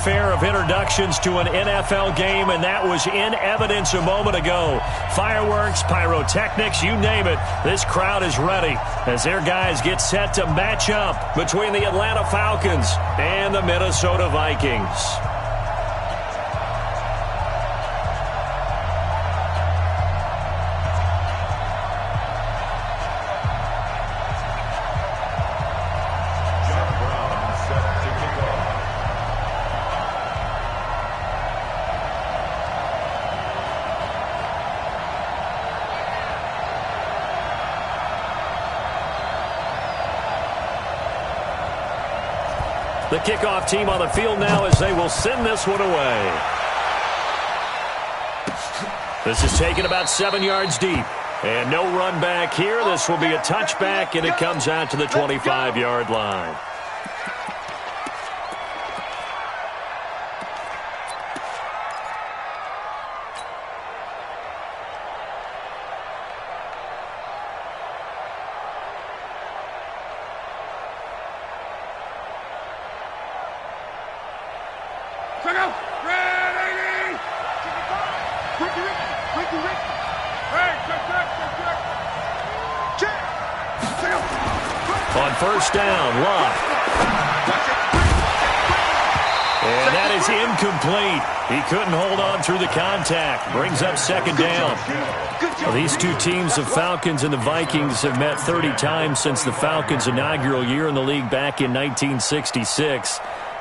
fanfare of introductions to an NFL game, and that was in evidence a moment ago. Fireworks, pyrotechnics, you name it. This crowd is ready as their guys get set to match up between the Atlanta Falcons and the Minnesota Vikings. The kickoff team on the field now as they will send this one away. This is taken about 7 yards deep. And no run back here. This will be a touchback, and it comes out to the 25-yard line. On first down, Love. And that is incomplete. He couldn't hold on through the contact. Brings up second down. Well, these two teams, the Falcons and the Vikings, have met 30 times since the Falcons' inaugural year in the league back in 1966.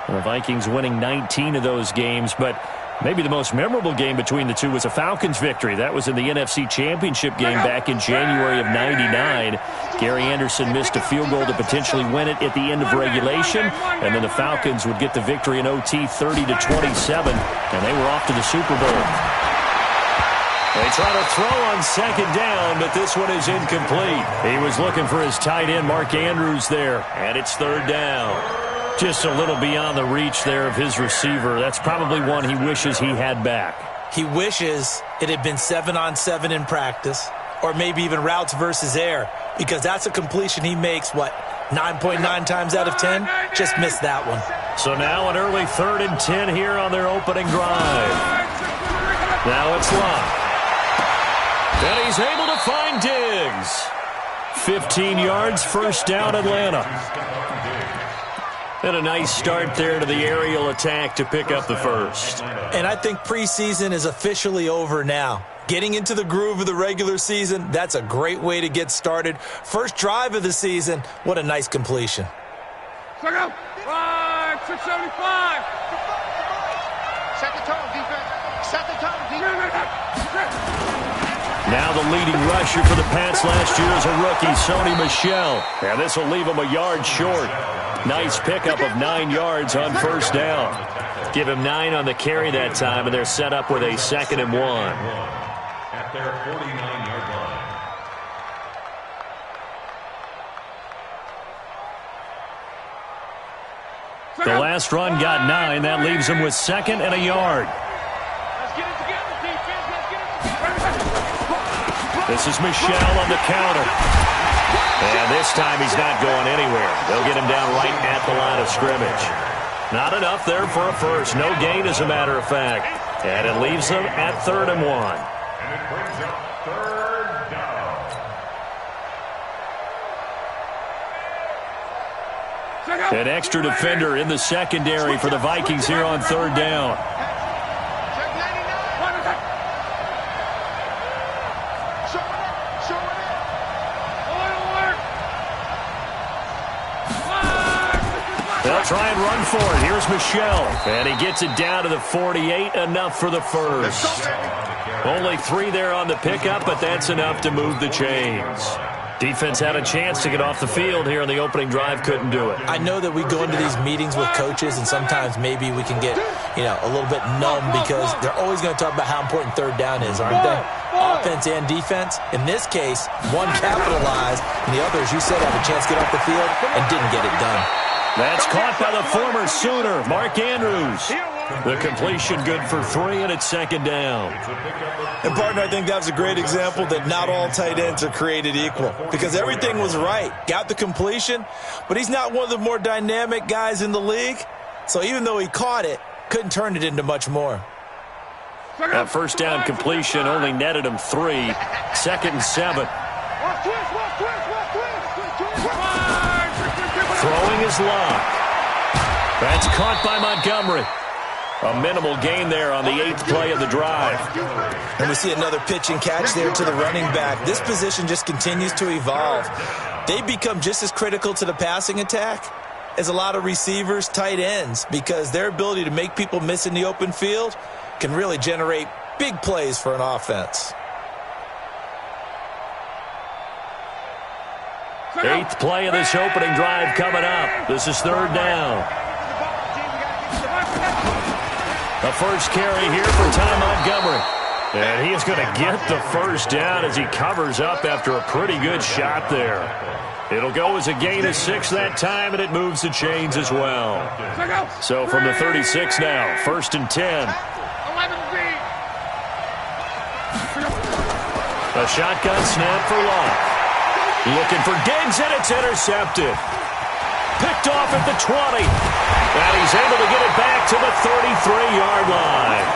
And the Vikings winning 19 of those games, but maybe the most memorable game between the two was a Falcons victory. That was in the NFC Championship game back in January of '99. Gary Anderson missed a field goal to potentially win it at the end of regulation, and then the Falcons would get the victory in OT 30-27, and they were off to the Super Bowl. They try to throw on second down, but this one is incomplete. He was looking for his tight end, Mark Andrews, there, and it's third down. Just a little beyond the reach there of his receiver. That's probably one he wishes he had back. He wishes it had been 7-on-7 in practice, or maybe even routes versus air, because that's a completion he makes, 9.9 times out of 10? Just missed that one. So now an early 3rd and 10 here on their opening drive. Now it's Love. And he's able to find Diggs. 15 yards, first down, Atlanta. And a nice start there to the aerial attack to pick up the first. And I think preseason is officially over now. Getting into the groove of the regular season, that's a great way to get started. First drive of the season, what a nice completion. Check out. 675. Set the tone, defense. Set the tone, defense. Now the leading rusher for the Pats last year is a rookie, Sony Michel. And this will leave him a yard short. Nice pickup of 9 yards on first down. Give him 9 on the carry that time, and they're set up with a 2nd and 1. At their 49-yard line. The last run got 9. That leaves him with 2nd and a yard. This is Michel on the counter. And this time he's not going anywhere. They'll get him down right at the line of scrimmage. Not enough there for a first. No gain, as a matter of fact. And it leaves them at 3rd and 1. And it brings up 3rd down. An extra defender in the secondary for the Vikings here on 3rd down. They'll try and run for it. Here's Michel. And he gets it down to the 48. Enough for the first. Only 3 there on the pickup, but that's enough to move the chains. Defense had a chance to get off the field here on the opening drive. Couldn't do it. I know that we go into these meetings with coaches, and sometimes maybe we can get, a little bit numb because they're always going to talk about how important 3rd down is, aren't they? Offense and defense. In this case, one capitalized, and the other, as you said, had a chance to get off the field and didn't get it done. That's caught by the former Sooner, Mark Andrews. The completion good for 3, and it's 2nd down. And, partner, I think that's a great example that not all tight ends are created equal because everything was right. Got the completion, but he's not one of the more dynamic guys in the league. So even though he caught it, couldn't turn it into much more. That first down completion only netted him 3. 2nd and 7. Throwing his lock. That's caught by Montgomery. A minimal gain there on the 8th play of the drive. And we see another pitch and catch there to the running back. This position just continues to evolve. They become just as critical to the passing attack as a lot of receivers, tight ends, because their ability to make people miss in the open field can really generate big plays for an offense. 8th play of this opening drive coming up. This is 3rd down. The first carry here for Ty Montgomery. And he is going to get the first down as he covers up after a pretty good shot there. It'll go as a gain of 6 that time, and it moves the chains as well. So from the 36 now, 1st and 10. A shotgun snap for Locke. Looking for Diggs, and it's intercepted. Picked off at the 20. And he's able to get it back to the 33-yard line.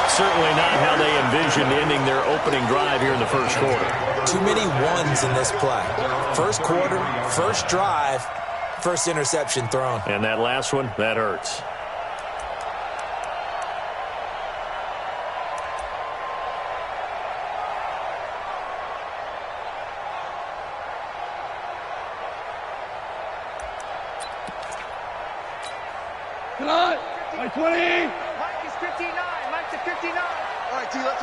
Certainly not how they envisioned ending their opening drive here in the first quarter. Too many ones in this play. First quarter, first drive, first interception thrown. And that last one, that hurts. Mike 20. Mike is 59. Mike's at 59. All right, T, let's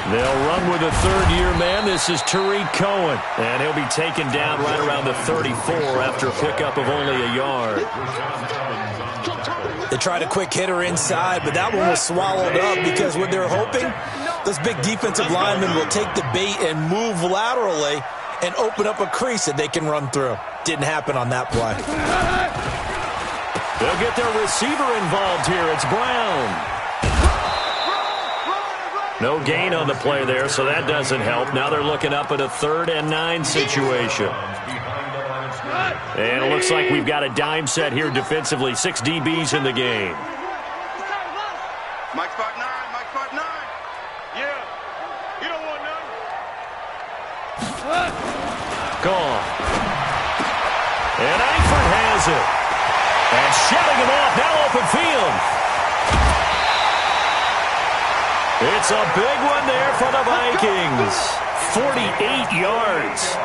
They'll run with a third-year man. This is Tariq Cohen. And he'll be taken down right around the 34 after a pickup of only a yard. They tried a quick hitter inside, but that one was swallowed up because what they're hoping, those big defensive linemen will take the bait and move laterally and open up a crease that they can run through. Didn't happen on that play. They'll get their receiver involved here. It's Brown. No gain on the play there, so that doesn't help. Now they're looking up at a 3rd and 9 situation. And it looks like we've got a dime set here defensively. 6 DBs in the game. Mike spot 9. Mike spot 9. Yeah. You don't want none. Gone. And Eifert has it. And shutting him off, now open field. It's a big one there for the Vikings. 48 yards.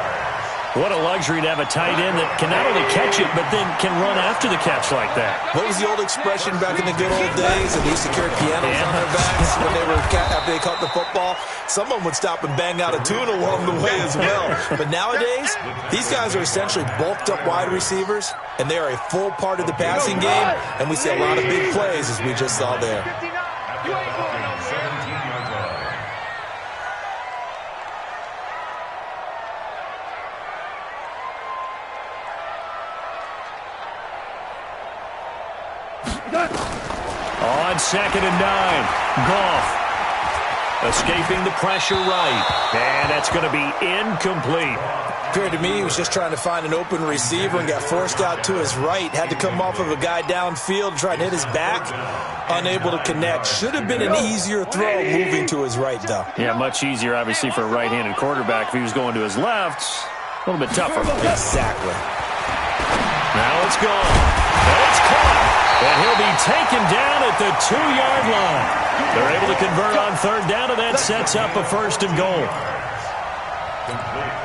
What a luxury to have a tight end that can not only catch it, but then can run after the catch like that. What was the old expression back in the good old days? They used to carry pianos on their backs when they were after they caught the football. Someone would stop and bang out a tune along the way as well. But nowadays, these guys are essentially bulked up wide receivers, and they are a full part of the passing game, and we see a lot of big plays as we just saw there. On 2nd and 9, Goff escaping the pressure right, and that's going to be incomplete. Appeared to me he was just trying to find an open receiver and got forced out to his right. Had to come off of a guy downfield, try to hit his back. Unable to connect. Should have been an easier throw moving to his right, though. Yeah, much easier, obviously, for a right-handed quarterback. If he was going to his left, a little bit tougher. Exactly. Now it's gone. And it's caught. And he'll be taken down at the 2-yard line. They're able to convert on 3rd down, and that sets up a 1st and goal.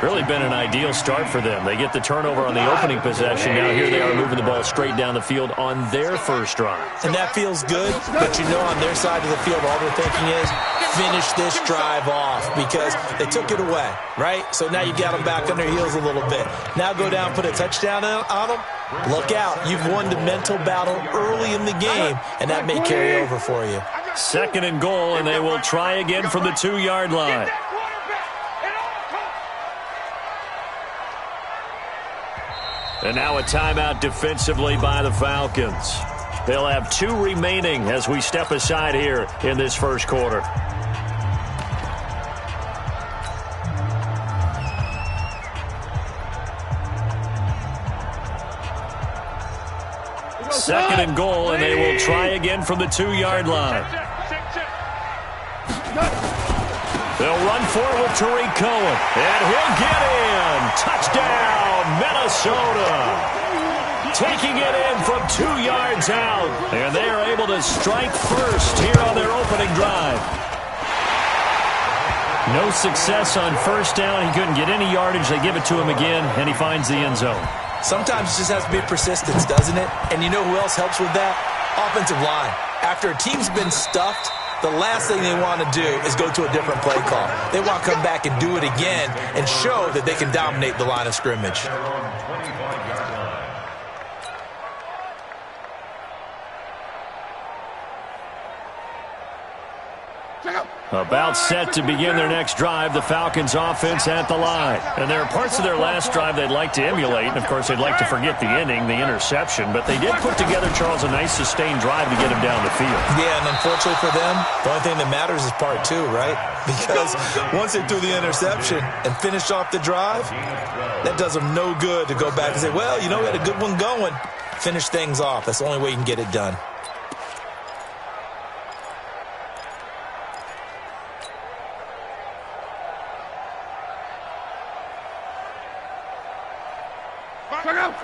Really been an ideal start for them. They get the turnover on the opening possession. Now here they are moving the ball straight down the field on their first drive. And that feels good, but you know on their side of the field all they're thinking is finish this drive off because they took it away, right? So now you got them back on their heels a little bit. Now go down, put a touchdown on them. Look out. You've won the mental battle early in the game, and that may carry over for you. 2nd and goal, and they will try again from the 2-yard line. And now a timeout defensively by the Falcons. They'll have 2 remaining as we step aside here in this first quarter. Second 2nd and goal, and they will try again from the 2-yard line. They'll run for it with Tariq Cohen, and he'll get in. Touchdown, Minnesota. Taking it in from 2 yards out, and they are able to strike first here on their opening drive. No success on first down. He couldn't get any yardage. They give it to him again, and he finds the end zone. Sometimes it just has to be persistence, doesn't it? And you know who else helps with that? Offensive line. After a team's been stuffed, the last thing they want to do is go to a different play call. They want to come back and do it again and show that they can dominate the line of scrimmage. About set to begin their next drive, the Falcons offense at the line. And there are parts of their last drive they'd like to emulate, and of course they'd like to forget the ending, the interception, but they did put together, Charles, a nice sustained drive to get him down the field. Yeah, and unfortunately for them, the only thing that matters is part 2, right? Because once they threw the interception and finished off the drive, that does them no good to go back and say, well, you know, we had a good one going. Finish things off. That's the only way you can get it done.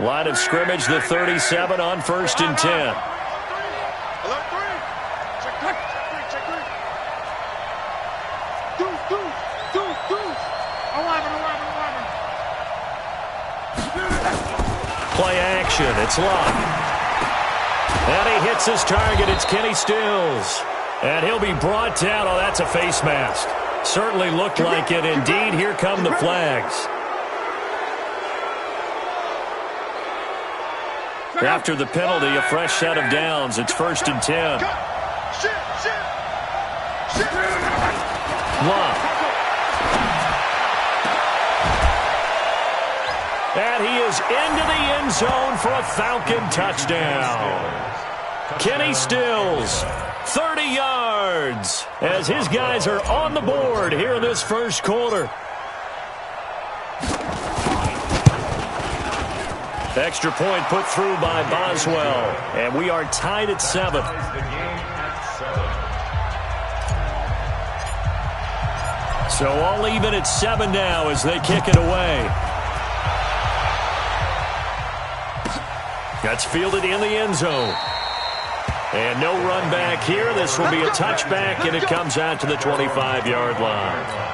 Line of scrimmage, the 37 on 1st and 10. Play action, it's Locke. And he hits his target, it's Kenny Stills. And he'll be brought down. Oh, that's a face mask. Certainly looked like it. Indeed, here come the flags. After the penalty, a fresh set of downs. It's 1st and 10. Locke. And he is into the end zone for a Falcon touchdown. Kenny Stills, 30 yards, as his guys are on the board here in this first quarter. Extra point put through by Boswell, and we are tied at 7. So all even at 7 now as they kick it away. That's fielded in the end zone. And no run back here. This will be a touchback, and it comes out to the 25-yard line.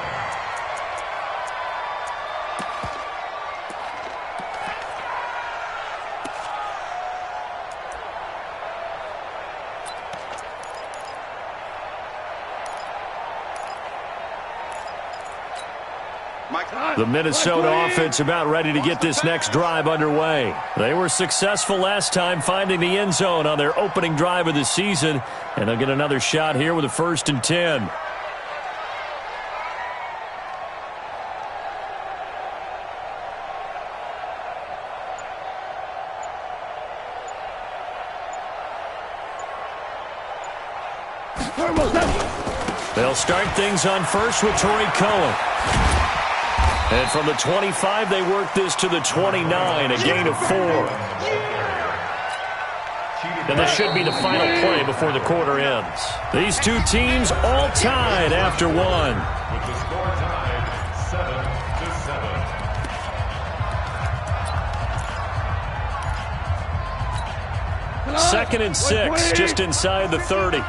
The Minnesota offense about ready to get this next drive underway. They were successful last time finding the end zone on their opening drive of the season, and they'll get another shot here with a 1st and 10. They'll start things on first with Tariq Cohen. And from the 25, they work this to the 29, a gain of 4. And this should be the final play before the quarter ends. These two teams all tied after 1. With the score tied 7-7. 2nd and 6, just inside the 30.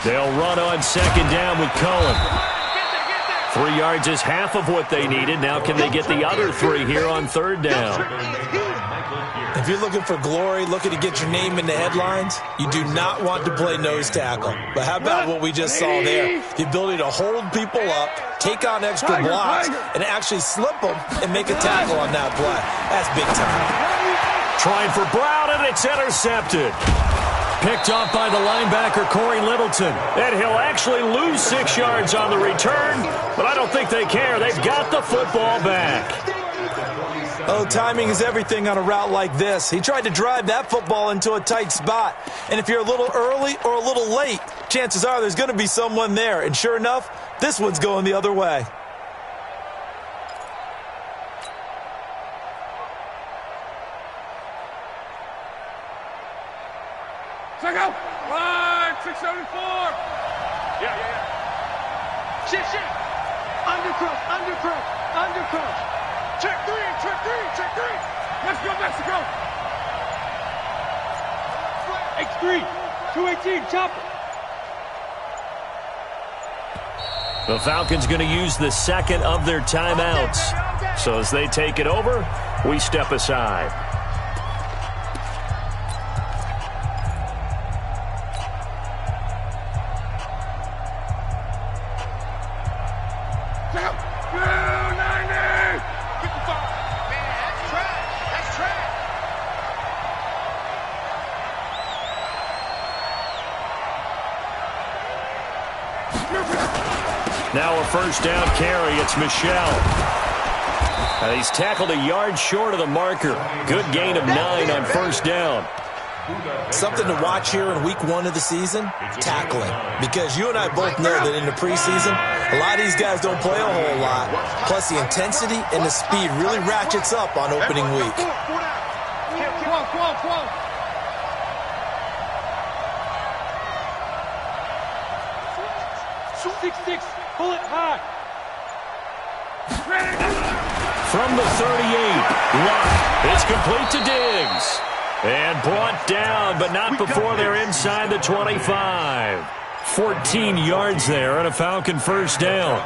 They'll run on 2nd down with Cohen. 3 yards is half of what they needed. Now can they get the other 3 here on 3rd down? If you're looking for glory, looking to get your name in the headlines, you do not want to play nose tackle. But how about what we just saw there? The ability to hold people up, take on extra blocks, and actually slip them and make a tackle on that play. That's big time. Trying for Brown, and it's intercepted. Picked off by the linebacker, Corey Littleton. And he'll actually lose 6 yards on the return, but I don't think they care. They've got the football back. Oh, timing is everything on a route like this. He tried to drive that football into a tight spot. And if you're a little early or a little late, chances are there's going to be someone there. And sure enough, this one's going the other way. Check out. Line 674. Yeah. Shift. Undercross. Check three. Let's go, Mexico. X3, 218, chopper. The Falcons going to use the second of their timeouts. So as they take it over, we step aside. Now a first down carry. It's Michelle. He's tackled a yard short of the marker. Good gain of 9 on first down. Something to watch here in week 1 of the season, tackling. Because you and I both know that in the preseason, a lot of these guys don't play a whole lot. Plus the intensity and the speed really ratchets up on opening week. Come on. 6-6, pull it high. From the 38, Luck. It's complete to Diggs. And brought down, but not before they're inside the 25. 14 yards there on a Falcon first down.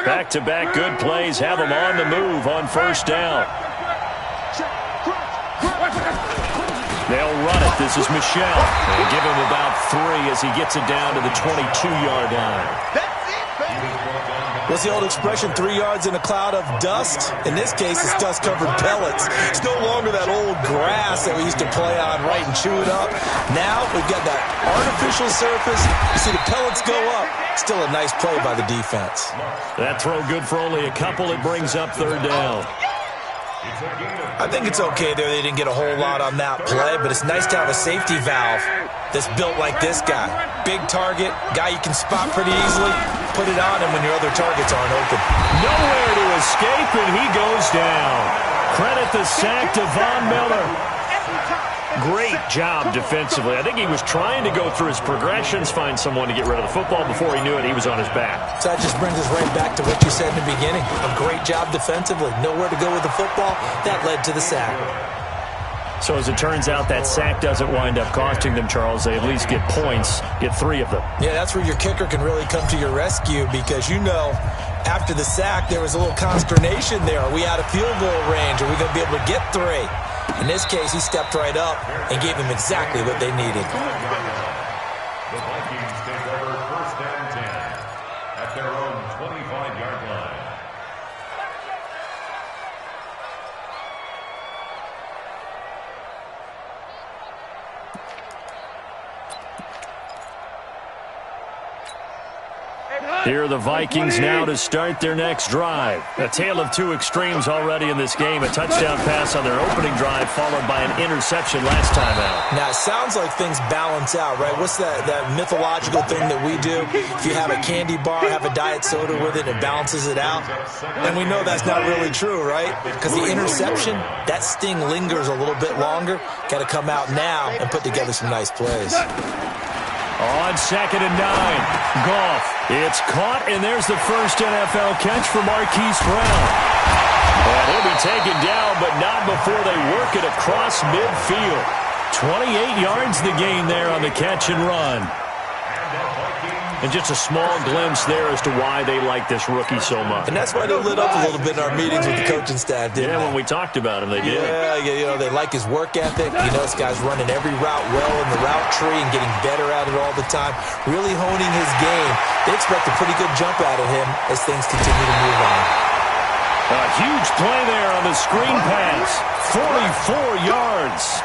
Back-to-back good plays have them on the move on first down. They'll run it. This is Michelle. They give him about 3 as he gets it down to the 22-yard line. What's the old expression, 3 yards in a cloud of dust? In this case, it's dust-covered pellets. It's no longer that old grass that we used to play on, right, and chew it up. Now we've got that artificial surface. You see the pellets go up. Still a nice play by the defense. That throw good for only a couple. It brings up third down. I think it's okay there. They didn't get a whole lot on that play, but it's nice to have a safety valve that's built like this guy. Big target, guy you can spot pretty easily. Put it on him when your other targets aren't open. Nowhere to escape, and he goes down. Credit the sack to Von Miller. Great job defensively. I think he was trying to go through his progressions, find someone to get rid of the football. Before he knew it, he was on his back. So that just brings us right back to what you said in the beginning. A great job defensively. Nowhere to go with the football. That led to the sack. So as it turns out, that sack doesn't wind up costing them, Charles. They at least get points, get 3 of them. Yeah, that's where your kicker can really come to your rescue because, you know, after the sack, there was a little consternation there. Are we out of field goal range? Are we going to be able to get 3? In this case, he stepped right up and gave them exactly what they needed. The Vikings take over first and 10 at their own 25-yard line. Here are the Vikings now to start their next drive. A tale of 2 extremes already in this game. A touchdown pass on their opening drive followed by an interception last time out. Now, it sounds like things balance out, right? What's that mythological thing that we do? If you have a candy bar, have a diet soda with it, it balances it out. And we know that's not really true, right? Because the interception, that sting lingers a little bit longer. Got to come out now and put together some nice plays. On 2nd and 9, Goff. It's caught, and there's the first NFL catch for Marquise Brown. And he'll be taken down, but not before they work it across midfield. 28 yards the gain there on the catch and run. And just a small glimpse there as to why they like this rookie so much. And that's why they lit up a little bit in our meetings with the coaching staff, didn't they? When we talked about him, they did. Yeah, you know, they like his work ethic. You know, this guy's running every route well in the route tree and getting better at it all the time, really honing his game. They expect a pretty good jump out of him as things continue to move on. A huge play there on the screen pass. 44 yards.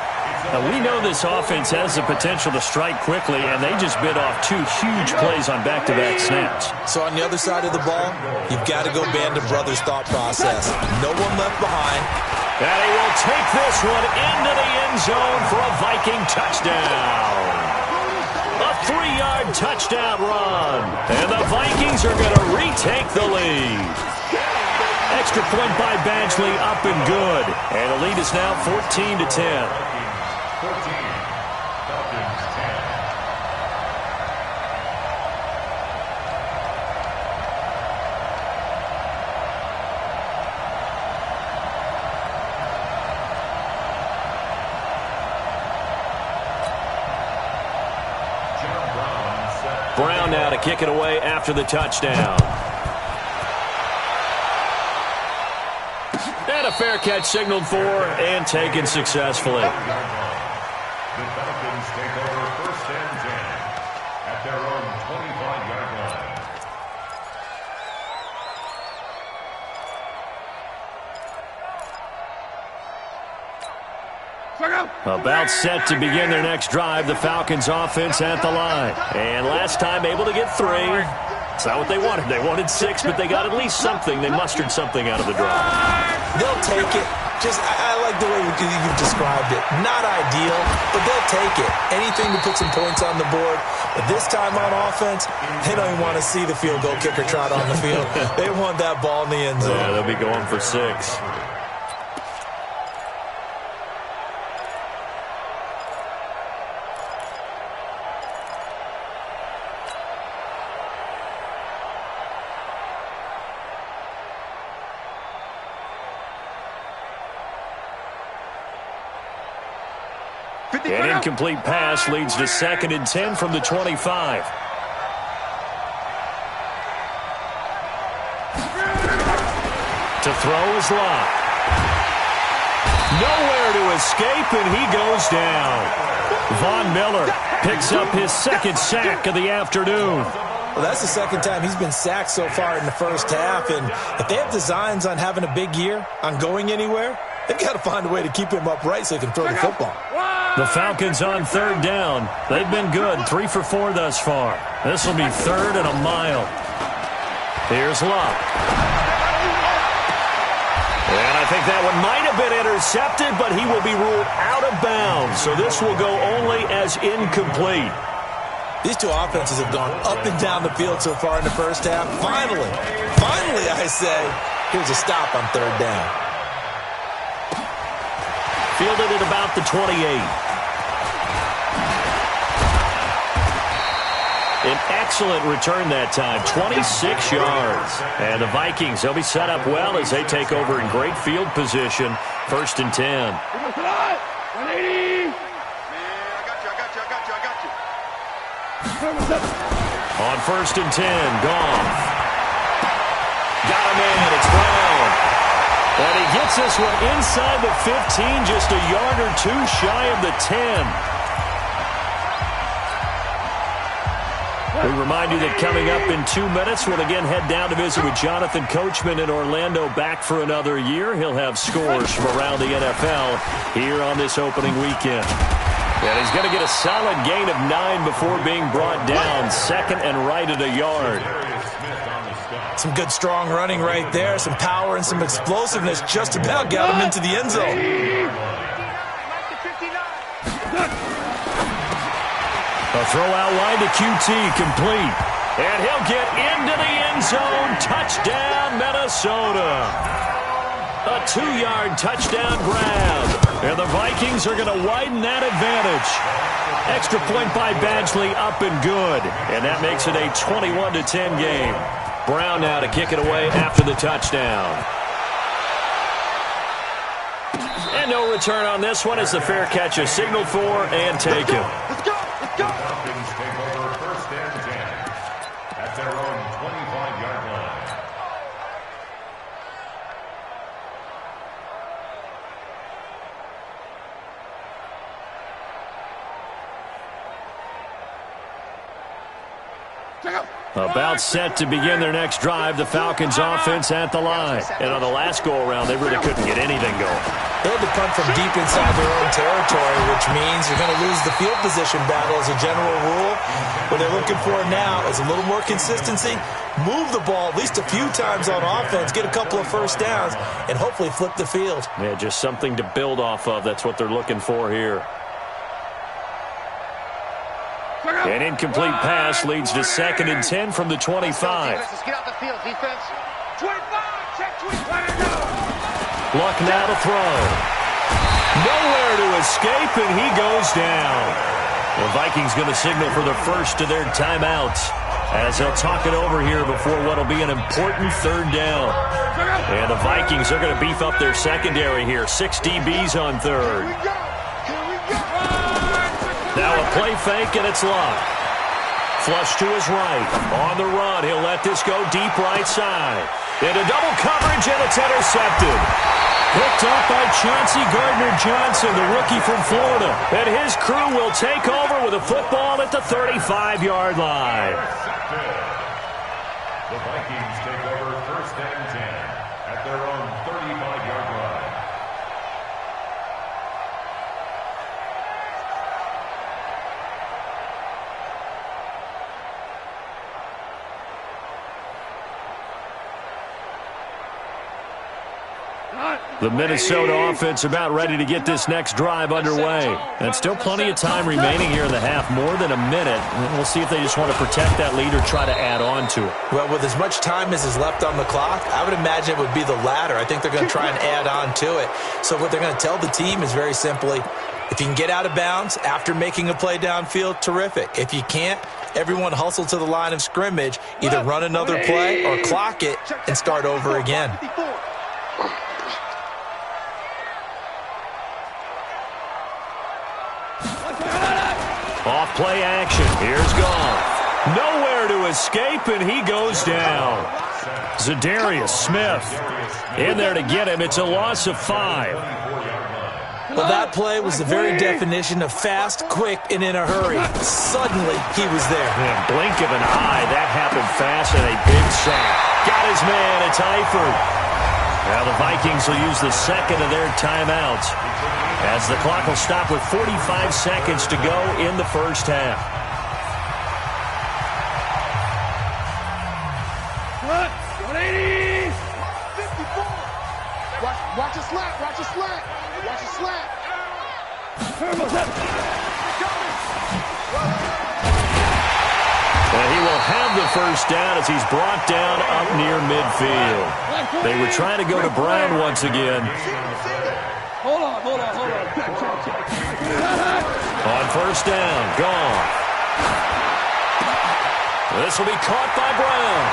Now, we know this offense has the potential to strike quickly, and they just bit off 2 huge plays on back-to-back snaps. So on the other side of the ball, you've got to go band of brothers thought process. No one left behind. And he will take this one into the end zone for a Viking touchdown. A 3-yard touchdown run. And the Vikings are going to retake the lead. Extra point by Badgley, up and good. And the lead is now 14-10. 14, Falcons 10. Brown now to kick it away after the touchdown. And a fair catch signaled for and taken successfully. The Falcons take over 1st and 10 at their own 25-yard line. About set to begin their next drive, the Falcons offense at the line. And last time able to get 3. It's not what they wanted. They wanted 6, but they got at least something. They mustered something out of the drive. They'll take it. I like the way you've described it. Not ideal, but they'll take it. Anything to put some points on the board. But this time on offense, they don't even want to see the field goal kicker trot on the field. They want that ball in the end zone. Yeah, they'll be going for 6. An incomplete pass leads to 2nd and 10 from the 25. To throw is Locke. Nowhere to escape, and he goes down. Von Miller picks up his 2nd sack of the afternoon. Well, that's the 2nd time he's been sacked so far in the first half, and if they have designs on having a big year, on going anywhere, they've got to find a way to keep him upright so he can throw the football. The Falcons on 3rd down. They've been good, 3 for 4 thus far. This will be 3rd and a mile. Here's Locke. And I think that one might have been intercepted, but he will be ruled out of bounds. So this will go only as incomplete. These two offenses have gone up and down the field so far in the first half. Finally, I say, here's a stop on 3rd down. Fielded at about the 28. An excellent return that time, 26 yards. And the Vikings, they'll be set up well as they take over in great field position. 1st and 10. 180. On 1st and 10, Goff. Got him in, it's Brown. And he gets this one inside the 15, just a yard or 2 shy of the 10. We remind you that coming up in 2 minutes, we'll again head down to visit with Jonathan Coachman in Orlando, back for another year. He'll have scores from around the NFL here on this opening weekend. And he's going to get a solid gain of 9 before being brought down, 2nd and right at a yard. Some good strong running right there, some power and some explosiveness just about got him into the end zone. A throw out wide to QT, complete. And he'll get into the end zone. Touchdown, Minnesota. A 2-yard touchdown grab. And the Vikings are going to widen that advantage. Extra point by Badgley, up and good. And that makes it a 21-10 game. Brown now to kick it away after the touchdown. And no return on this one as the fair catch is signaled for and taken. Let's go. Falcons take over 1st and 10 at their own 25-yard line. About set to begin their next drive. The Falcons offense at the line. And on the last go-around, they really couldn't get anything going. They had to punt from deep inside their own territory, which means you're going to lose the field position battle as a general rule. What they're looking for now is a little more consistency. Move the ball at least a few times on offense, get a couple of first downs, and hopefully flip the field. Yeah, just something to build off of. That's what they're looking for here. An incomplete pass leads to 2nd and 10 from the 25. Let's get out the field, defense. 25, check 25. Luck now to throw. Nowhere to escape, and he goes down. The Vikings going to signal for the first of their timeouts as they'll talk it over here before what will be an important 3rd down. And the Vikings are going to beef up their secondary here. 6 DBs on 3rd. Now a play fake, and it's Luck. Flush to his right. On the run, he'll let this go deep right side. Into double coverage, and it's intercepted. Picked up by Chauncey Gardner-Johnson, the rookie from Florida. And his crew will take over with a football at the 35-yard line. The Vikings take over 1st and 10 at their own 35-yard line. The Minnesota offense about ready to get this next drive underway. And still plenty of time remaining here in the half, more than a minute. We'll see if they just want to protect that lead or try to add on to it. Well, with as much time as is left on the clock, I would imagine it would be the latter. I think they're going to try and add on to it. So what they're going to tell the team is very simply, if you can get out of bounds after making a play downfield, terrific. If you can't, everyone hustle to the line of scrimmage, either run another play or clock it and start over again. Off play action. Here's Goff. Nowhere to escape, and he goes down. Zadarius Smith in there to get him. It's a loss of 5. Well, that play was the very definition of fast, quick, and in a hurry. Suddenly, he was there. Yeah, blink of an eye. That happened fast, and a big sack. Got his man. It's Eifert. Now the Vikings will use the 2nd of their timeouts as the clock will stop with 45 seconds to go in the first half. What? 180! 54! Watch a slant, watch a slant, watch a slant. And he will have the first down as he's brought down up near midfield. They were trying to go to Brown once again. Hold on. On first down, gone. This will be caught by Brown.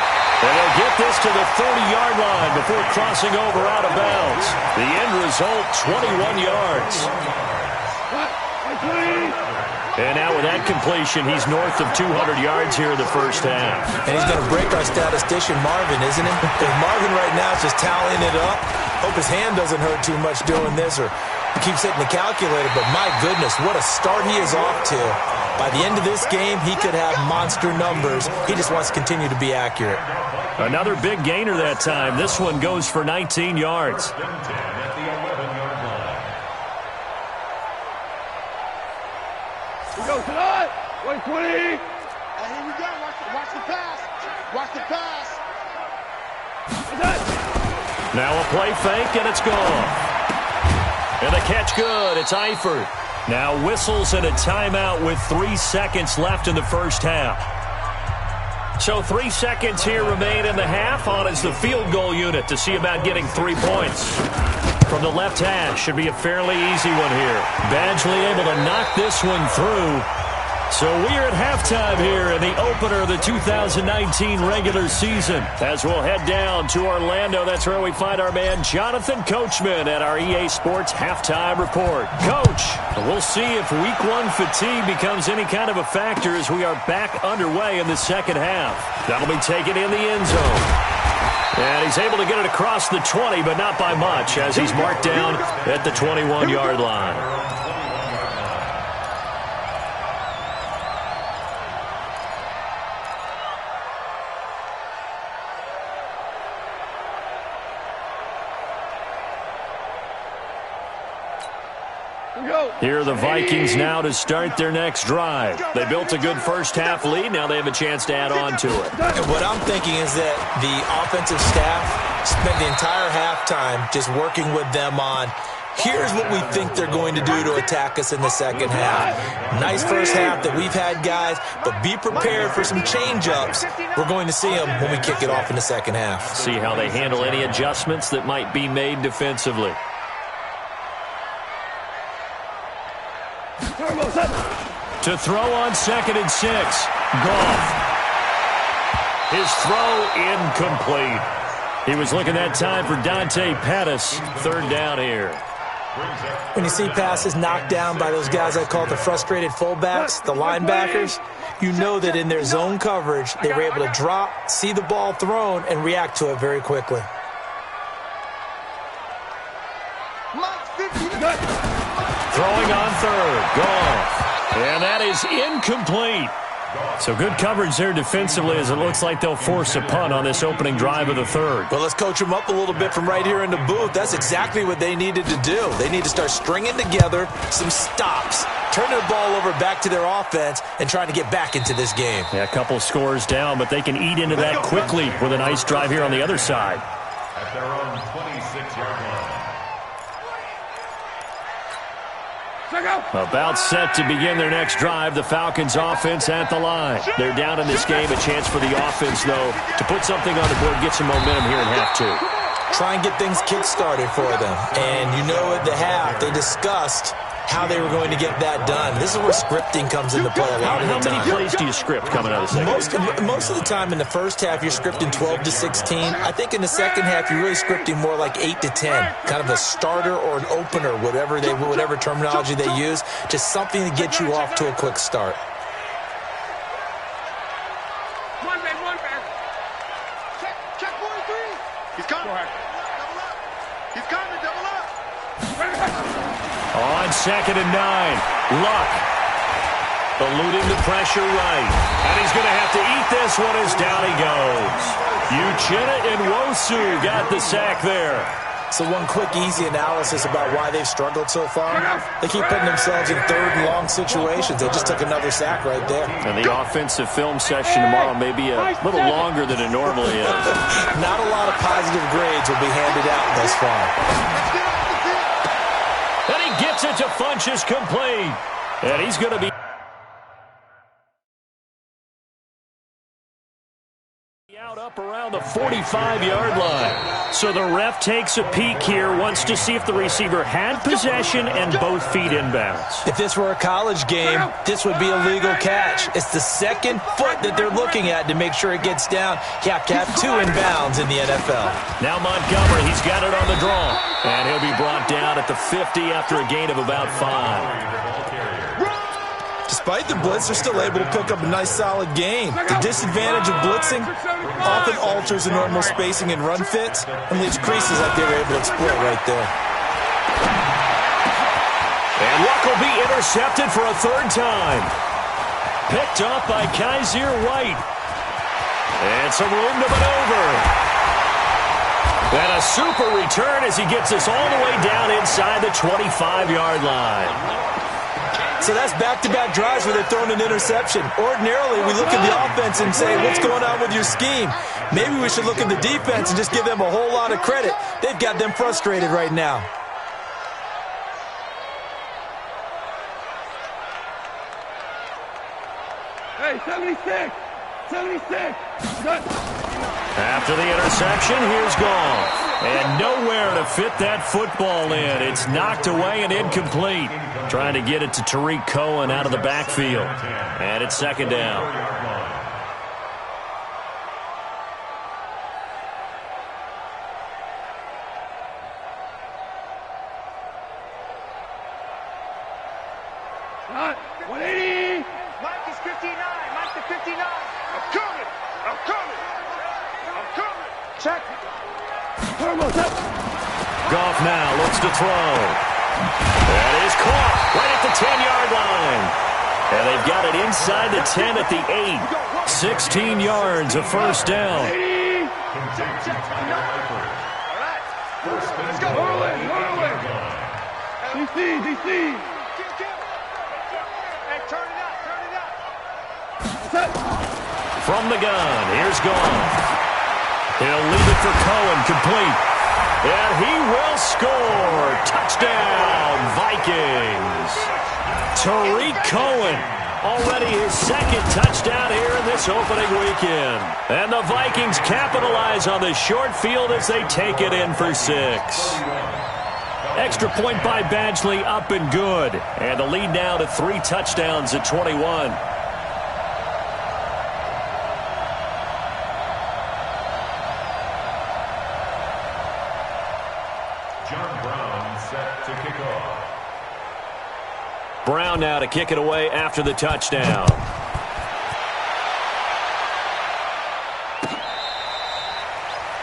And they'll get this to the 30-yard line before crossing over out of bounds. The end result, 21 yards. And now with that completion, he's north of 200 yards here in the first half. And he's going to break our statistician, Marvin, isn't he? Because Marvin right now is just tallying it up. Hope his hand doesn't hurt too much doing this, or he keeps hitting the calculator. But my goodness, what a start he is off to. By the end of this game, he could have monster numbers. He just wants to continue to be accurate. Another big gainer that time. This one goes for 19 yards. Here we go, tonight. 120. Here we go. Watch the pass. Watch the pass. Now a play fake, and it's gone. And the catch good. It's Eifert. Now whistles and a timeout with 3 seconds left in the first half. So 3 seconds here remain in the half. On is the field goal unit to see about getting 3 points. From the left hash, should be a fairly easy one here. Badgley able to knock this one through. So we are at halftime here in the opener of the 2019 regular season. As we'll head down to Orlando, that's where we find our man Jonathan Coachman at our EA Sports Halftime Report. Coach, we'll see if Week 1 fatigue becomes any kind of a factor as we are back underway in the second half. That'll be taken in the end zone. And he's able to get it across the 20, but not by much, as he's marked down at the 21-yard line. Here are the Vikings now to start their next drive. They built a good first-half lead. Now they have a chance to add on to it. And what I'm thinking is that the offensive staff spent the entire halftime just working with them on, here's what we think they're going to do to attack us in the second half. Nice first half that we've had, guys, but be prepared for some change-ups. We're going to see them when we kick it off in the second half. See how they handle any adjustments that might be made defensively. To throw on 2nd and 6. Goff. His throw incomplete. He was looking that time for Dante Pettis. 3rd down here. When you see passes knocked down by those guys I call the frustrated fullbacks, the linebackers, you know that in their zone coverage, they were able to drop, see the ball thrown, and react to it very quickly. Throwing on 3rd. Goff. And that is incomplete. So good coverage there defensively as it looks like they'll force a punt on this opening drive of the 3rd. Well, let's coach them up a little bit from right here in the booth. That's exactly what they needed to do. They need to start stringing together some stops, turning the ball over back to their offense, and trying to get back into this game. Yeah, a couple scores down, but they can eat into that quickly with a nice drive here on the other side. At their own 26-yard line. About set to begin their next drive, the Falcons offense at the line. They're down in this game. A chance for the offense, though, to put something on the board, get some momentum here in half 2. Try and get things kick-started for them. And you know at the half, they discussed how they were going to get that done. This is where scripting comes into play a lot of the time. How many plays do you script coming out of the second? Most of the time in the first half, you're scripting 12 to 16. I think in the second half, you're really scripting more like 8 to 10. Kind of a starter or an opener, whatever terminology they use. Just something to get you off to a quick start. One man. Check 43. He's coming. Double up. He's coming. Double up. On 2nd and 9, Luck eluding the pressure right. And he's going to have to eat this one as down he goes. Uchenna and Nwosu got the sack there. So one quick, easy analysis about why they've struggled so far. They keep putting themselves in 3rd and long situations. They just took another sack right there. And the offensive film session tomorrow may be a little longer than it normally is. Not a lot of positive grades will be handed out thus far. And he gets it to Funchess complete. And he's going to be out up around the 45-yard line. So the ref takes a peek here, wants to see if the receiver had possession and both feet inbounds. If this were a college game, this would be a legal catch. It's the 2nd foot that they're looking at to make sure it gets down. You have to have 2 inbounds in the NFL. Now Montgomery, he's got it on the draw. And he'll be brought down at the 50 after a gain of about 5. Despite the blitz, they're still able to pick up a nice, solid gain. The disadvantage of blitzing often alters the normal spacing and run fits and leaves creases like they were able to exploit right there. And Luck will be intercepted for a 3rd time. Picked up by Kaiser White. And some room to maneuver. And a super return as he gets us all the way down inside the 25-yard line. So that's back-to-back drives where they've thrown an interception. Ordinarily, we look at the offense and say, what's going on with your scheme? Maybe we should look at the defense and just give them a whole lot of credit. They've got them frustrated right now. Hey, 76. 76. After the interception, here's Goff. And nowhere to fit that football in. It's knocked away and incomplete. Trying to get it to Tariq Cohen out of the backfield. And it's 2nd down. Hot. 180. Mike is 59. Mike to 59. I'm coming. Check. Goff now looks to throw. That is caught right at the 10-yard line. And they've got it inside the 10 at the 8. 16 yards, a 1st down. All right. Let's go. DC. the gun. Here's Goff. He'll leave it for Cohen, complete. And he will score. Touchdown, Vikings. Tariq Cohen, already his second touchdown here in this opening weekend. And the Vikings capitalize on the short field as they take it in for 6. Extra point by Badgley, up and good. And the lead now to 3 touchdowns at 21. Brown now to kick it away after the touchdown.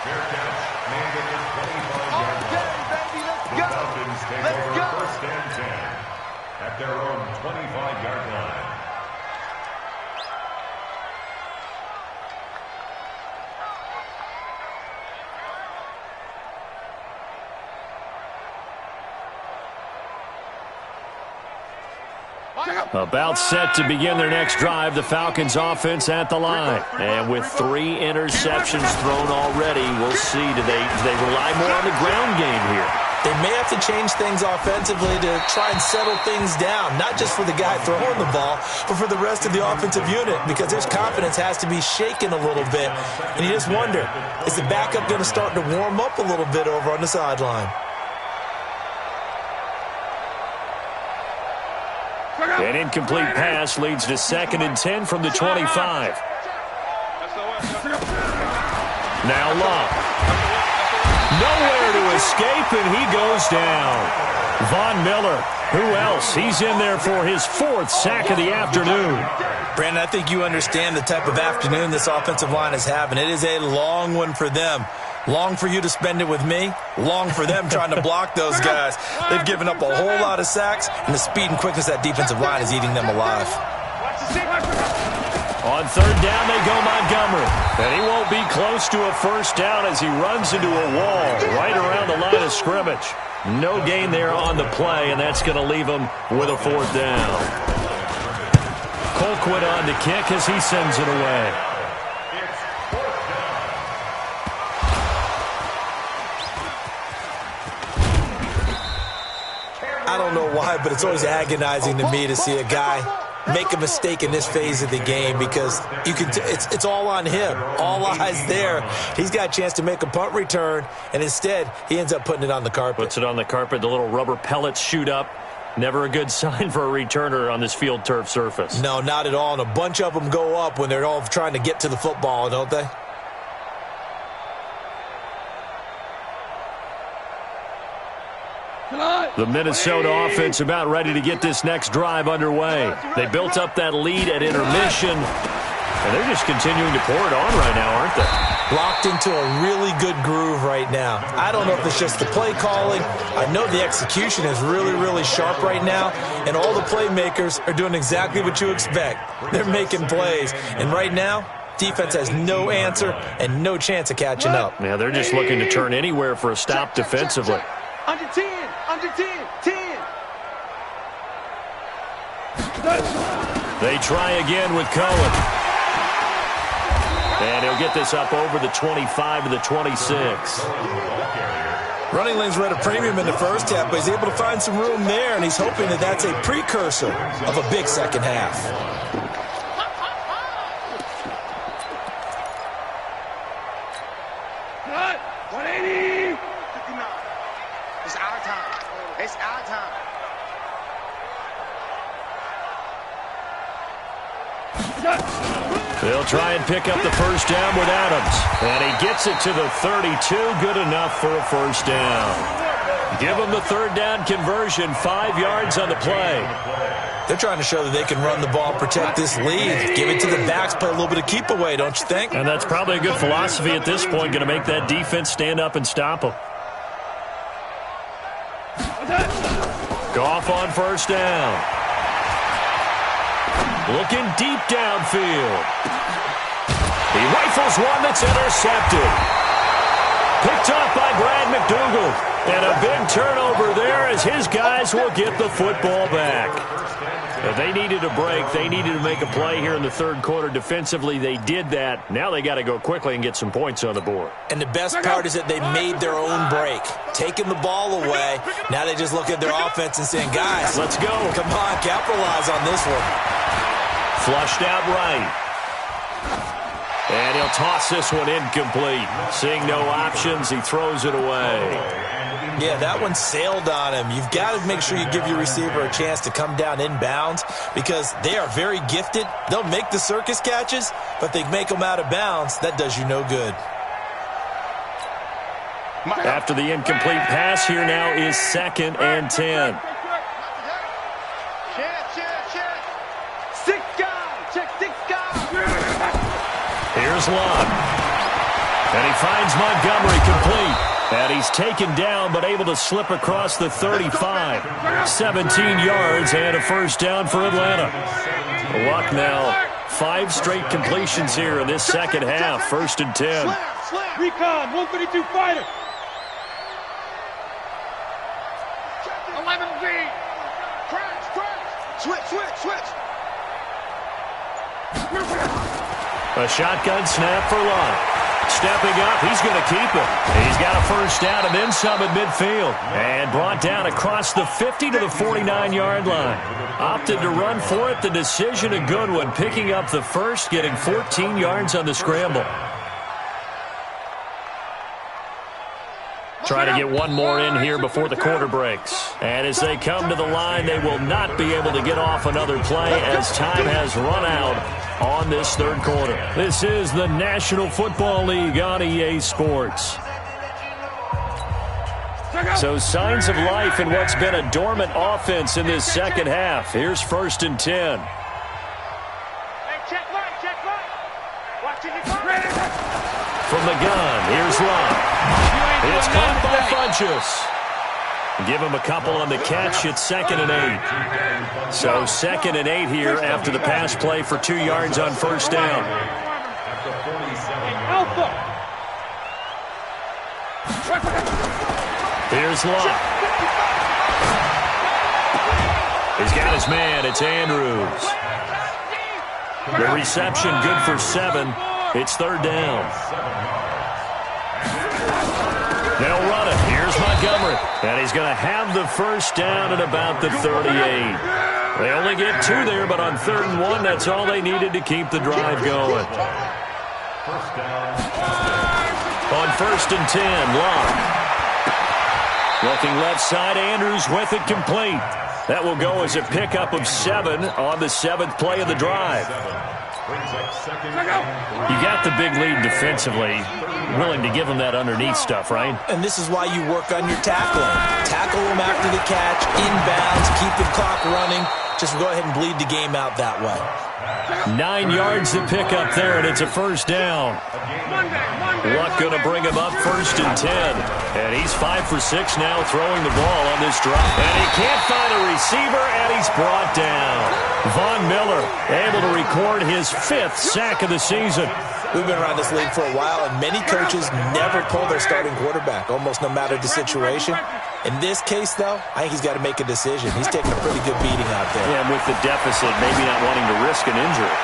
Fair catch made at the 25-yard line. The Falcons take over first and 10 at their own 25-yard line. About set to begin their next drive, the Falcons offense at the line. And with 3 interceptions thrown already, we'll see. Do they rely more on the ground game here? They may have to change things offensively to try and settle things down, not just for the guy throwing the ball, but for the rest of the offensive unit, because their confidence has to be shaken a little bit. And you just wonder, is the backup going to start to warm up a little bit over on the sideline? An incomplete pass leads to 2nd and 10 from the 25. Now Love. Nowhere to escape, and he goes down. Von Miller, who else? He's in there for his 4th sack of the afternoon. Brandon, I think you understand the type of afternoon this offensive line is having. It is a long one for them. Long for you to spend it with me. Long for them trying to block those guys. They've given up a whole lot of sacks, and the speed and quickness of that defensive line is eating them alive. On 3rd down, they go Montgomery. And he won't be close to a first down as he runs into a wall right around the line of scrimmage. No gain there on the play, and that's going to leave him with a 4th down. Colquitt on to kick as he sends it away. I don't know why, but it's always agonizing to me to see a guy make a mistake in this phase of the game, because you can it's all on him. All eyes there. He's got a chance to make a punt return, and instead he ends up putting it on the carpet. Puts it on the carpet. The little rubber pellets shoot up. Never a good sign for a returner on this field turf surface. No, not at all. And a bunch of them go up when they're all trying to get to the football, don't they? The Minnesota offense about ready to get this next drive underway. They built up that lead at intermission, and they're just continuing to pour it on right now, aren't they? Locked into a really good groove right now. I don't know if it's just the play calling. I know the execution is really, really sharp right now, and all the playmakers are doing exactly what you expect. They're making plays, and right now, defense has no answer and no chance of catching up. Yeah, they're just looking to turn anywhere for a stop defensively. Under 10, under 10, 10. They try again with Cohen. And he'll get this up over the 25 to the 26. Running lanes were at a premium in the first half, but he's able to find some room there, and he's hoping that that's a precursor of a big second half. Cut. 180. 59. It's our time. It's our time. They'll try and pick up the first down with Adams. And he gets it to the 32. Good enough for a first down. Give them the 3rd down conversion. 5 yards on the play. They're trying to show that they can run the ball, protect this lead. Give it to the backs, play a little bit of keep away, don't you think? And that's probably a good philosophy at this point. Going to make that defense stand up and stop them. Goff on first down. Looking deep downfield. He rifles one that's intercepted. Picked off by Brad McDougal. And a big turnover there as his guys will get the football back. If they needed a break, they needed to make a play here in the third quarter. Defensively, they did that. Now they got to go quickly and get some points on the board. And the best part is that they made their own break. Taking the ball away, now they just look at their offense and saying, guys, let's go. Come on, capitalize on this one. Flushed out right. And he'll toss this one incomplete. Seeing no options, he throws it away. Yeah, that one sailed on him. You've got to make sure you give your receiver a chance to come down inbounds because they are very gifted. They'll make the circus catches, but they make them out of bounds. That does you no good. After the incomplete pass, here now is 2nd and 10. Here's Lund. And he finds Montgomery complete. And he's taken down but able to slip across the 35. 17 yards and a first down for Atlanta. Luck now. 5 straight completions here in this second half. 1st and 10. Recon, 132 fighter. 11 V. Crash. Switch. A shotgun snap for Lund. Stepping up, he's going to keep it. He's got a first down and then some at midfield. And brought down across the 50 to the 49-yard line. Opted to run for it. The decision a good one. Picking up the first, getting 14 yards on the scramble. Try to get one more in here before the quarter breaks. And as they come to the line, they will not be able to get off another play as time has run out on this third quarter. This is the National Football League on EA Sports. So signs of life in what's been a dormant offense in this second half. Here's 1st and 10. From the gun, here's Lund. It's caught by Funchess. Give him a couple on the catch. It's 2nd and 8. So 2nd and 8 here after the pass play for 2 yards on first down. Here's Lund. He's got his man. It's Andrews. The reception good for 7. It's 3rd down. They'll run it. Here's Montgomery. And he's going to have the first down at about the 38. They only get 2 there, but on 3rd and 1, that's all they needed to keep the drive going. On 1st and 10, Lund. Looking left side, Andrews with it complete. That will go as a pickup of 7 on the 7th play of the drive. You got the big lead defensively, willing to give them that underneath stuff, right? And this is why you work on your tackling. Tackle them after the catch, inbounds, keep the clock running. Just go ahead and bleed the game out that way. 9 yards to pick up there, and it's a first down. Luck going to bring him up 1st and 10. And he's 5 for 6 now throwing the ball on this drive. And he can't find a receiver, and he's brought down. Von Miller able to record his 5th sack of the season. We've been around this league for a while, and many coaches never pull their starting quarterback, almost no matter the situation. In this case, though, I think he's got to make a decision. He's taking a pretty good beating out there. Yeah, and with the deficit, maybe not wanting to risk an injury.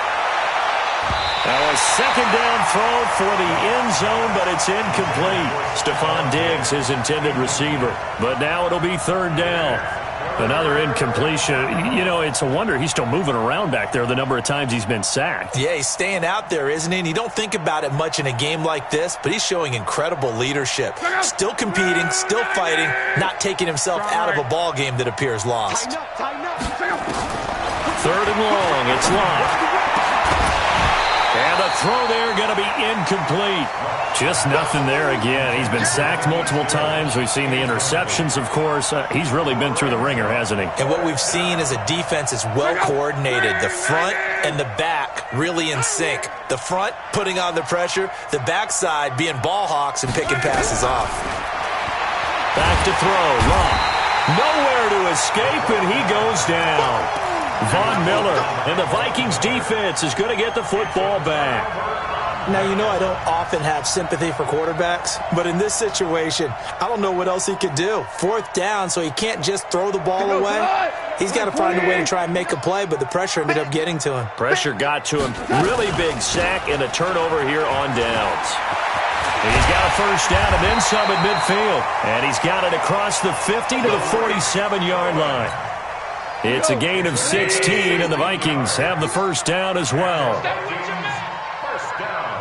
Now a 2nd down throw for the end zone, but it's incomplete. Stephon Diggs, his intended receiver. But now it'll be 3rd down. Another incompletion. You know, it's a wonder he's still moving around back there the number of times he's been sacked. Yeah, he's staying out there, isn't he? And you don't think about it much in a game like this, but he's showing incredible leadership. Still competing, still fighting, not taking himself out of a ball game that appears lost. 3rd and long, it's Lund. And the throw there going to be incomplete. Just nothing there again. He's been sacked multiple times. We've seen the interceptions, of course. He's really been through the ringer, hasn't he? And what we've seen is a defense that's well coordinated. The front and the back really in sync. The front putting on the pressure. The backside being ball hawks and picking passes off. Back to throw. Lund. Nowhere to escape, and he goes down. Von Miller and the Vikings defense is going to get the football back. Now, you know I don't often have sympathy for quarterbacks, but in this situation, I don't know what else he could do. 4th down, so he can't just throw the ball away. He's got to find a way to try and make a play, but the pressure ended up getting to him. Pressure got to him. Really big sack and a turnover here on downs. He's got a 1st down and then some at midfield. And he's got it across the 50 to the 47-yard line. It's a gain of 16, and the Vikings have the 1st down as well. First down.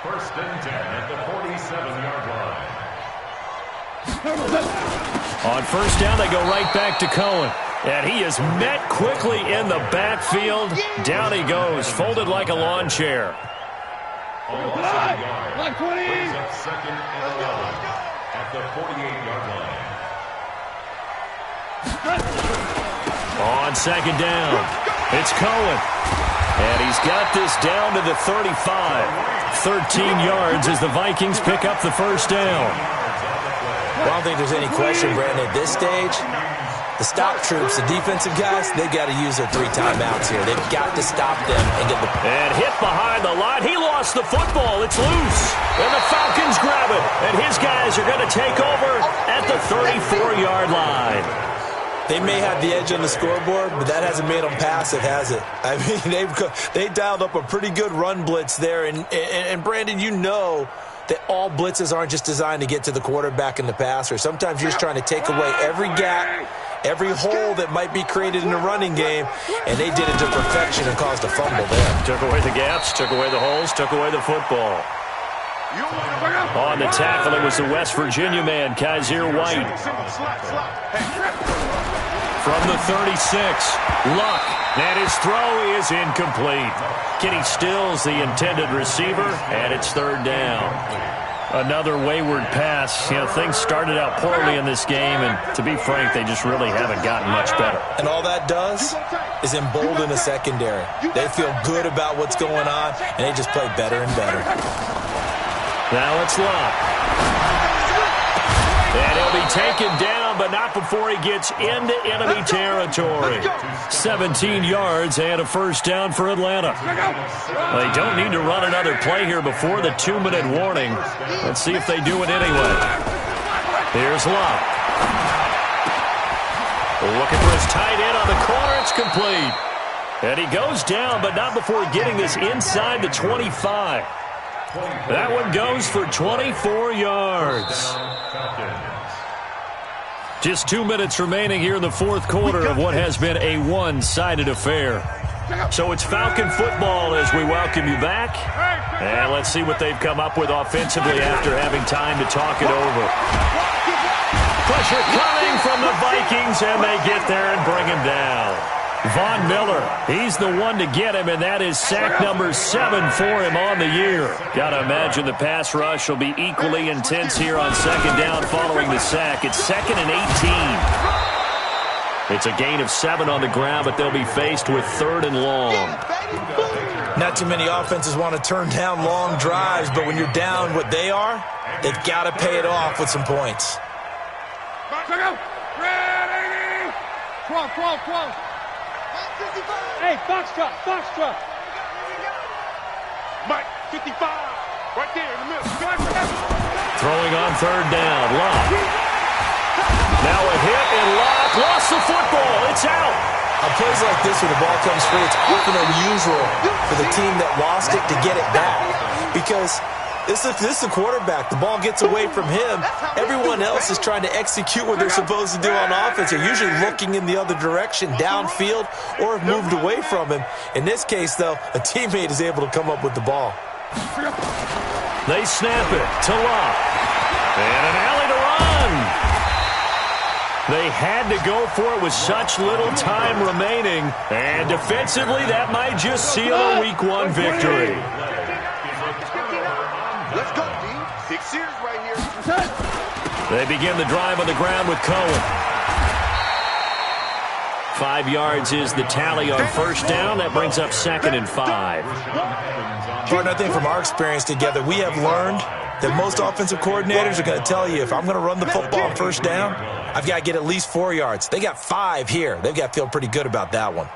1st and 10 at the 47-yard line. On 1st down, they go right back to Cohen. And he is met quickly in the backfield. Down he goes, folded like a lawn chair. Like 20. Brings up 2nd and 11 at the 48-yard line. On 2nd down, it's Cohen. And he's got this down to the 35. 13 yards as the Vikings pick up the 1st down. Well, I don't think there's any question, Brandon, at this stage, the stop troops, the defensive guys, they've got to use their 3 timeouts here. They've got to stop them and get the... And hit behind the line. He lost the football. It's loose. And the Falcons grab it. And his guys are going to take over at the 34-yard line. They may have the edge on the scoreboard, but that hasn't made them passive, has it? I mean, they dialed up a pretty good run blitz there. And Brandon, you know that all blitzes aren't just designed to get to the quarterback and the passer. Sometimes you're just trying to take away every gap, every hole that might be created in the running game, and they did it to perfection and caused a fumble there. Took away the gaps, took away the holes, took away the football. On the tackle, it was the West Virginia man, Kaiser White. From the 36, Luck, and his throw is incomplete. Kenny Stills, the intended receiver, and it's 3rd down. Another wayward pass. You know, things started out poorly in this game, and to be frank, they just really haven't gotten much better. And all that does is embolden the secondary. They feel good about what's going on, and they just play better and better. Now it's Luck. And he'll be taken down, but not before he gets into enemy territory. 17 yards and a 1st down for Atlanta. They don't need to run another play here before the 2-minute warning. Let's see if they do it anyway. Here's Luck. Looking for his tight end on the corner. It's complete. And he goes down, but not before getting this inside the 25. That one goes for 24 yards. Just 2 minutes remaining here in the 4th quarter of what has been a one-sided affair. So it's Falcon football as we welcome you back. And let's see what they've come up with offensively after having time to talk it over. Pressure coming from the Vikings, and they get there and bring him down. Von Miller, he's the one to get him, and that is sack number 7 for him on the year. Got to imagine the pass rush will be equally intense here on 2nd down following the sack. It's 2nd and 18. It's a gain of 7 on the ground, but they'll be faced with 3rd and long. Not too many offenses want to turn down long drives, but when you're down what they are, they've got to pay it off with some points. Ready? 12. Hey, Foxtrot. Mike, 55. Right there in the middle. Throwing on 3rd down. Lock. Now a hit, and Lock lost the football. It's out. On plays like this where the ball comes free, it's often unusual for the team that lost it to get it back. Because this is the quarterback. The ball gets away from him. Everyone else is trying to execute what they're supposed to do on offense. They're usually looking in the other direction, downfield, or have moved away from him. In this case, though, a teammate is able to come up with the ball. They snap it to Locke. And an alley to run. They had to go for it with such little time remaining. And defensively, that might just seal a Week 1 victory. Let's go, D. 6 years right here. They begin the drive on the ground with Cohen. 5 yards is the tally on 1st down. That brings up 2nd and 5. Jordan, I think from our experience together, we have learned that most offensive coordinators are going to tell you, if I'm going to run the football on 1st down, I've got to get at least 4 yards. They got 5 here. They've got to feel pretty good about that one.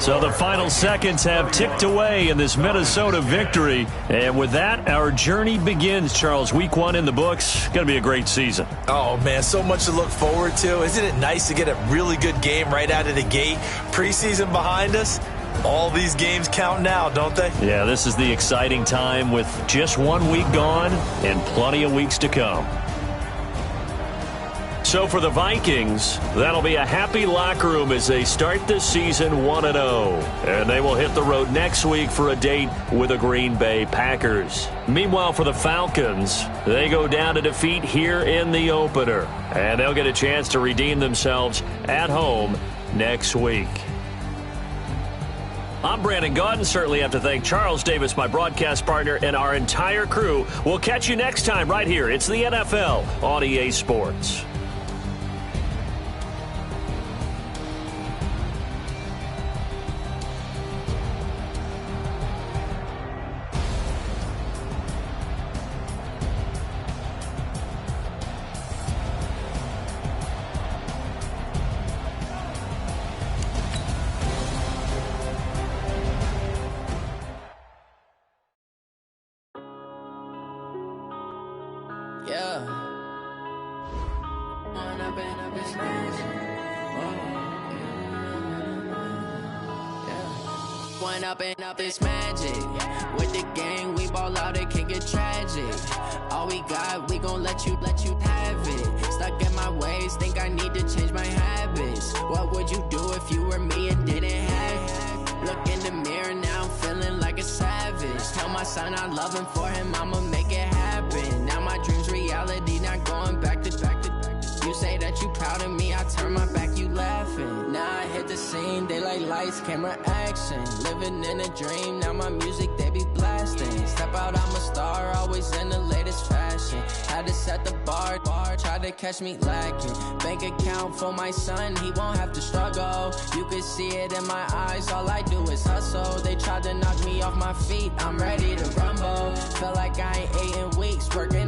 So the final seconds have ticked away in this Minnesota victory. And with that, our journey begins, Charles. Week 1 in the books. Going to be a great season. Oh, man, so much to look forward to. Isn't it nice to get a really good game right out of the gate? Preseason behind us. All these games count now, don't they? Yeah, this is the exciting time with just 1 week gone and plenty of weeks to come. So for the Vikings, that'll be a happy locker room as they start this season 1-0. And they will hit the road next week for a date with the Green Bay Packers. Meanwhile, for the Falcons, they go down to defeat here in the opener. And they'll get a chance to redeem themselves at home next week. I'm Brandon Gaudin. Certainly have to thank Charles Davis, my broadcast partner, and our entire crew. We'll catch you next time right here. It's the NFL on EA Sports. Up is magic. With the gang, we ball out, it can get tragic. All we got, we gon' let you have it. Stuck in my ways, think I need to change my habits. What would you do if you were me and didn't have it? Look in the mirror, now I'm feeling like a savage. Tell my son I love him, for him I'ma make it happen. Now my dream's reality, not going back to. You say that you proud of me, I turn my back, you laughing. Now I hit the scene, they like lights, camera, action. Living in a dream, now my music, they be blasting. Step out, I'm a star, always in the latest fashion. Had to set the bar, try to catch me lacking. Bank account for my son, he won't have to struggle. You can see it in my eyes, all I do is hustle. They tried to knock me off my feet, I'm ready to rumble. Feel like I ain't ate in weeks, working